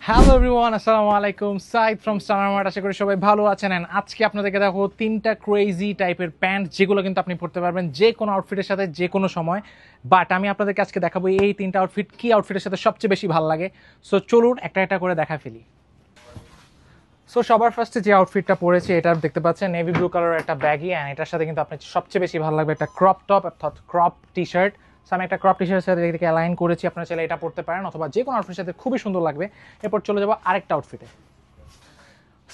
Hello everyone, আসসালামু আলাইকুম। Saeed from স্টানারমার্ট। আশা করি সবাই ভালো আছেন। এন্ড আজকে আপনাদেরকে দেখো তিনটা ক্রেজি টাইপের প্যান্ট যেগুলো কিন্তু আপনি পরতে পারবেন যে কোনো আউটফিটের সাথে যে কোনো সময়। বাট আমি আপনাদেরকে আজকে দেখাবো এই তিনটা আউটফিট কি আউটফিটের সাথে সবচেয়ে বেশি ভালো লাগে। সো চলুন একটা একটা করে দেখা ফেলি। সো সবার ফার্স্টে যে আউটফিটটা পরেছে এটা দেখতে পাচ্ছেন নেভি ব্লু কালারের একটা ব্যাগি, অ্যান্ড এটার সাথে কিন্তু আপনার সবচেয়ে বেশি ভালো লাগবে একটা ক্রপ টপ অর্থাৎ ক্রপ টি শার্ট। সো আমি একটা ক্রপ টি শার্টের সাথে এটাকে অ্যালাইন করেছি, আপনারা চাইলে এটা পরতে পারেন অথবা যে কোনো আউটফিটের সাথে খুবই সুন্দর লাগবে। এরপর চলে যাবো আরেকটা আউটফিটে।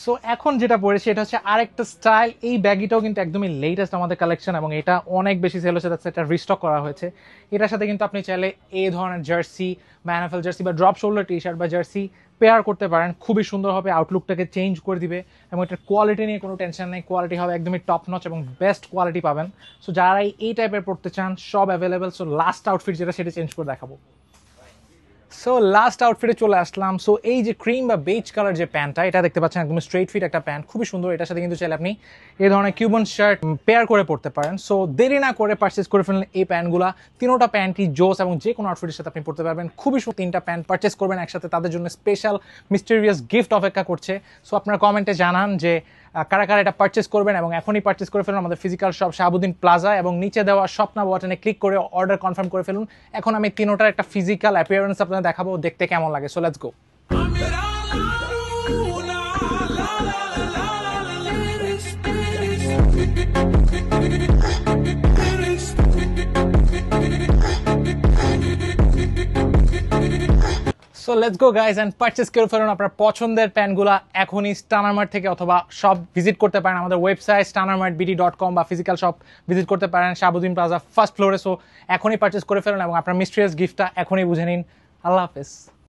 সো এখন যেটা পড়েছি এটা হচ্ছে আরেকটা স্টাইল। এই ব্যাগিটাও কিন্তু একদমই লেটেস্ট আমাদের কালেকশন এবং এটা অনেক বেশি সেল হচ্ছে, এটা রিস্টক করা হয়েছে। এটার সাথে কিন্তু আপনি চাইলে এই ধরনের জার্সি বা এনএফএল জার্সি বা ড্রপ শোল্ডার টি শার্ট বা জার্সি পেয়ার করতে পারেন, খুবই সুন্দর হবে, আউটলুকটাকে চেঞ্জ করে দিবে এবং এটার কোয়ালিটি নিয়ে কোনো টেনশন নেই, কোয়ালিটি হবে একদমই টপ নচ এবং বেস্ট কোয়ালিটি পাবেন। সো যারা এই টাইপের পড়তে চান সব অ্যাভেলেবেল। সো লাস্ট আউটফিট যেটা সেটা চেঞ্জ করে দেখাবো। সো লাস্ট আউটফিটে চলে আসলাম। সো এই যে ক্রিম বা বেজ কালার যে প্যান্টটা, এটা দেখতে পাচ্ছেন একদম স্ট্রেট ফিট একটা প্যান্ট, খুবই সুন্দর। এটার সাথে কিন্তু চাইলে আপনি এই ধরনের কিউবান শার্ট পেয়ার করে পড়তে পারেন। সো দেরি না করে পারচেস করে ফেললেন এই প্যান্টগুলা। তিনোটা প্যান্টই জোস এবং যে কোনো আউটফিটের সাথে আপনি পড়তে পারবেন। খুবই সুন্দর তিনটা প্যান্ট পারচেস করবেন একসাথে, তাদের জন্য স্পেশাল মিস্টেরিয়াস গিফট অপেক্ষা করছে। সো আপনারা কমেন্টে জানান যে কারা কারা এটা পারচেস করবেন এবং এখনই পারচেস করে ফেলুন আমাদের ফিজিক্যাল শপ শাহাবুদ্দিন প্লাজা এবং নিচে দেওয়া স্বপ্না বাটনে ক্লিক করে অর্ডার কনফার্ম করে ফেলুন। এখন আমি তিনোটার একটা ফিজিক্যাল অ্যাপিয়ারেন্স আপনাদের দেখাবো, দেখতে কেমন লাগে। So let's go. So let's go guys and purchase করে ফেলুন আপনার পছন্দের প্যান্টগুলা এখনই স্টানারমার্ট থেকে, অথবা সব ভিজিট করতে পারেন আমাদের ওয়েবসাইট stanamartbd.com বা ফিজিক্যাল শপ ভিজিট করতে পারেন শাহাবুদ্দিন প্লাজা ফার্স্ট ফ্লোরে। সো এখনই পারচেস করে ফেলুন এবং আপনার মিস্ট্রিয়াস গিফটটা এখনই বুঝে নিন। আল্লাহ হাফেজ।